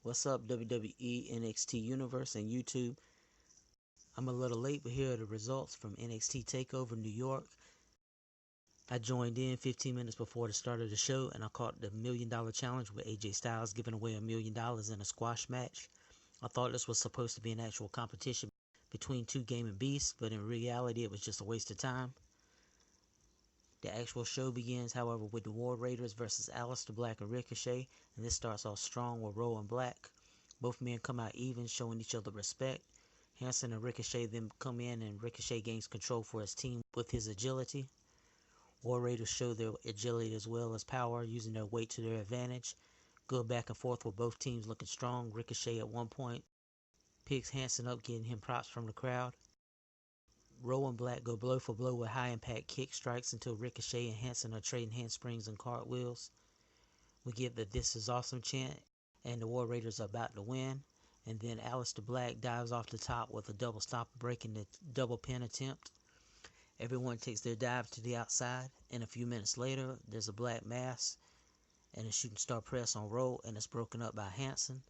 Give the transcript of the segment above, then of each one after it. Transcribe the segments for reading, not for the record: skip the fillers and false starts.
What's up, WWE, NXT Universe, and YouTube? I'm a little late, but here are the results from NXT Takeover New York. I joined in 15 minutes before the start of the show, and I caught the $1 Million Challenge with AJ Styles giving away $1 million in a squash match. I thought this was supposed to be an actual competition between two gaming beasts, but in reality it was just a waste of time. The actual show begins, however, with the War Raiders versus Alistar Black and Ricochet, and this starts off strong with Rowan Black. Both men come out even, showing each other respect. Hanson and Ricochet then come in, and Ricochet gains control for his team with his agility. War Raiders show their agility as well as power, using their weight to their advantage. Good back and forth with both teams looking strong. Ricochet at one point picks Hanson up, getting him props from the crowd. Rowan Black go blow for blow with high impact kick strikes until Ricochet and Hanson are trading handsprings and cartwheels. We get the "This is awesome" chant, and the War Raiders are about to win. And then Alistar Black dives off the top with a double stomp, breaking the double pin attempt. Everyone takes their dive to the outside, and a few minutes later, there's a black mass and a shooting star press on Rowe, and it's broken up by Hanson.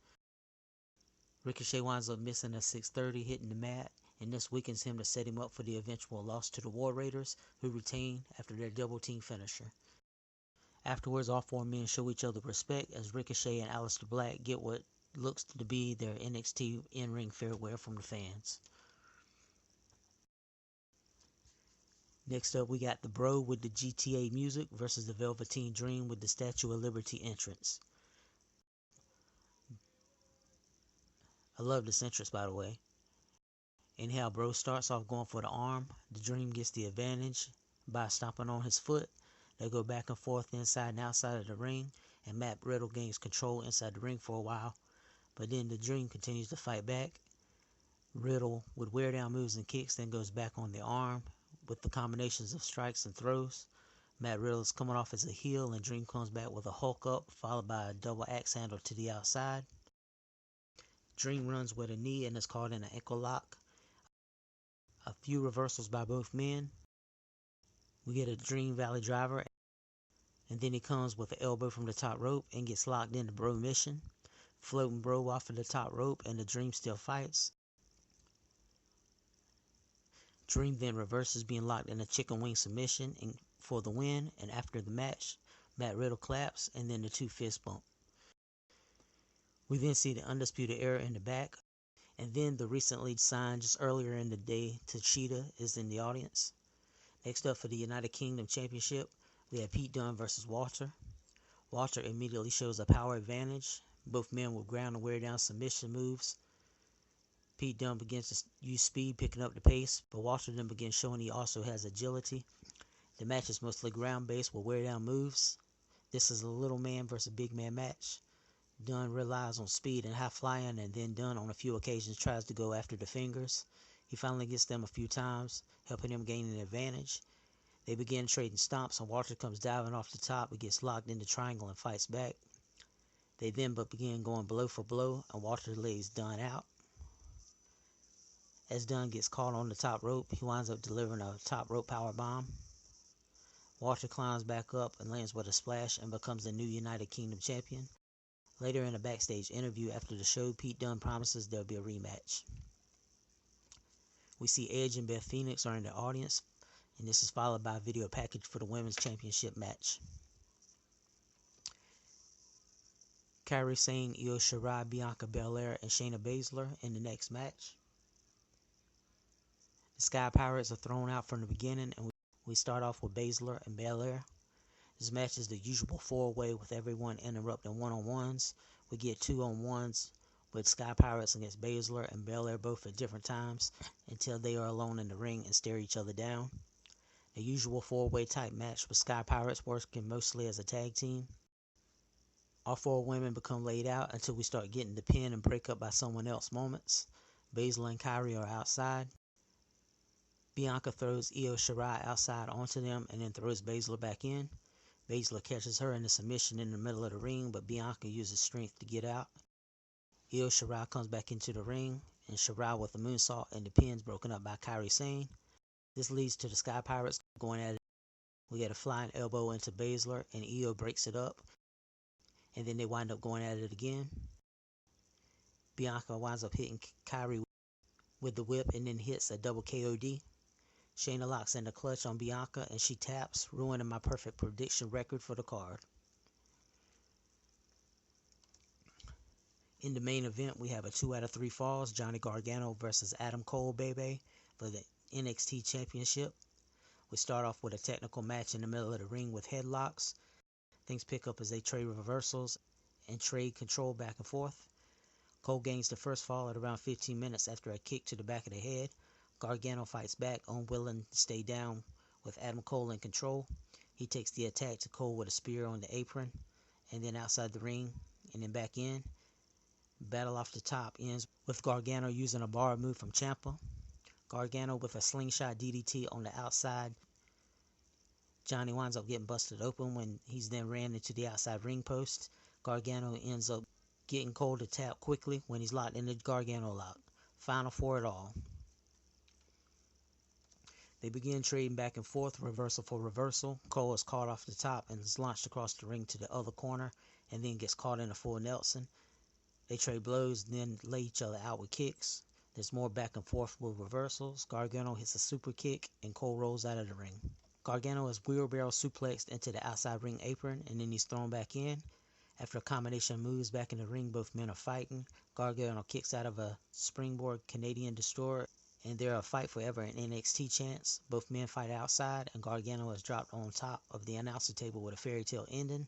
Ricochet winds up missing a 630, hitting the mat, and this weakens him to set him up for the eventual loss to the War Raiders, who retain after their double team finisher. Afterwards, all four men show each other respect as Ricochet and Alistar Black get what looks to be their NXT in-ring farewell from the fans. Next up, we got the Bro with the GTA music versus the Velveteen Dream with the Statue of Liberty entrance. I love this entrance, by the way. Anyhow, Bro starts off going for the arm. The Dream gets the advantage by stomping on his foot. They go back and forth inside and outside of the ring, and Matt Riddle gains control inside the ring for a while, but then the Dream continues to fight back. Riddle, with wear down moves and kicks, then goes back on the arm with the combinations of strikes and throws. Matt Riddle is coming off as a heel, and Dream comes back with a Hulk up, followed by a double axe handle to the outside. Dream runs with a knee and is caught in an ankle lock. A few reversals by both men. We get a Dream Valley Driver, and then he comes with an elbow from the top rope and gets locked into Bro Mission. Floating Bro off of the top rope, and the Dream still fights. Dream then reverses, being locked in a chicken wing submission for the win, and after the match, Matt Riddle claps, and then the two fist bump. We then see the Undisputed Era in the back, and then the recently signed, just earlier in the day, Tachita is in the audience. Next up, for the United Kingdom Championship, we have Pete Dunne versus Walter. Walter immediately shows a power advantage, both men with ground and wear down submission moves. Pete Dunne begins to use speed, picking up the pace, but Walter then begins showing he also has agility. The match is mostly ground based with wear down moves. This is a little man versus big man match. Dunne relies on speed and high flying, and then Dunne on a few occasions tries to go after the fingers. He finally gets them a few times, helping him gain an advantage. They begin trading stomps, and Walter comes diving off the top, but gets locked in the triangle and fights back. They then begin going blow for blow, and Walter lays Dunne out. As Dunne gets caught on the top rope, he winds up delivering a top rope power bomb. Walter climbs back up and lands with a splash and becomes the new United Kingdom champion. Later in a backstage interview after the show, Pete Dunne promises there'll be a rematch. We see Edge and Beth Phoenix are in the audience, and this is followed by a video package for the Women's Championship match. Kairi Sane, Io Shirai, Bianca Belair, and Shayna Baszler in the next match. The Sky Pirates are thrown out from the beginning, and we start off with Baszler and Belair. This match is the usual four-way with everyone interrupting one-on-ones. We get 2-on-1s with Sky Pirates against Baszler and Belair both at different times until they are alone in the ring and stare each other down. The usual four-way type match with Sky Pirates working mostly as a tag team. All four women become laid out until we start getting the pin and break up by someone else moments. Baszler and Kairi are outside. Bianca throws Io Shirai outside onto them and then throws Baszler back in. Baszler catches her in a submission in the middle of the ring, but Bianca uses strength to get out. Io Shirai comes back into the ring, and Shirai with a moonsault, and the pin's broken up by Kairi Sane. This leads to the Sky Pirates going at it. We get a flying elbow into Baszler, and Io breaks it up, and then they wind up going at it again. Bianca winds up hitting Kyrie with the whip and then hits a double KOD. Shayna locks in the clutch on Bianca and she taps, ruining my perfect prediction record for the card. In the main event, we have a 2 out of 3 falls, Johnny Gargano versus Adam Cole, baby, for the NXT Championship. We start off with a technical match in the middle of the ring with headlocks. Things pick up as they trade reversals and trade control back and forth. Cole gains the first fall at around 15 minutes after a kick to the back of the head. Gargano fights back, unwilling to stay down with Adam Cole in control. He takes the attack to Cole with a spear on the apron, and then outside the ring, and then back in. Battle off the top ends with Gargano using a bar move from Ciampa. Gargano with a slingshot DDT on the outside. Johnny winds up getting busted open when he's then ran into the outside ring post. Gargano ends up getting Cole to tap quickly when he's locked in the Gargano lock. Final for it all. They begin trading back and forth, reversal for reversal. Cole is caught off the top and is launched across the ring to the other corner and then gets caught in a full Nelson. They trade blows and then lay each other out with kicks. There's more back and forth with reversals. Gargano hits a super kick and Cole rolls out of the ring. Gargano is wheelbarrow suplexed into the outside ring apron and then he's thrown back in. After a combination of moves back in the ring, both men are fighting. Gargano kicks out of a springboard Canadian Destroyer and they're a fight forever in NXT chants. Both men fight outside and Gargano is dropped on top of the announcer table with a fairy tale ending.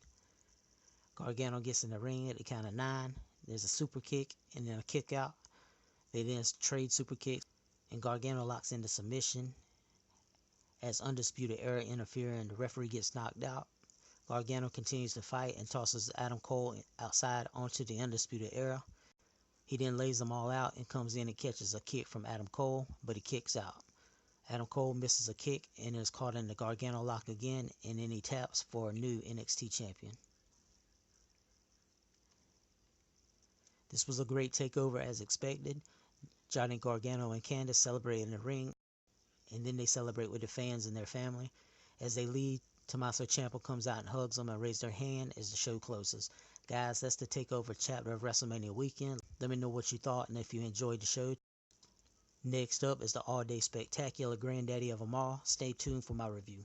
Gargano gets in the ring at the count of 9. There's a super kick and then a kick out. They then trade super kicks and Gargano locks into submission as Undisputed Era interfere and the referee gets knocked out. Gargano continues to fight and tosses Adam Cole outside onto the Undisputed Era. He then lays them all out and comes in and catches a kick from Adam Cole, but he kicks out. Adam Cole misses a kick and is caught in the Gargano lock again, and then he taps for a new NXT champion. This was a great takeover as expected. Johnny Gargano and Candice celebrate in the ring, and then they celebrate with the fans and their family. As they leave, Tommaso Ciampa comes out and hugs them and raises their hand as the show closes. Guys, that's the takeover chapter of WrestleMania weekend. Let me know what you thought and if you enjoyed the show. Next up is the all-day spectacular granddaddy of them all. Stay tuned for my review.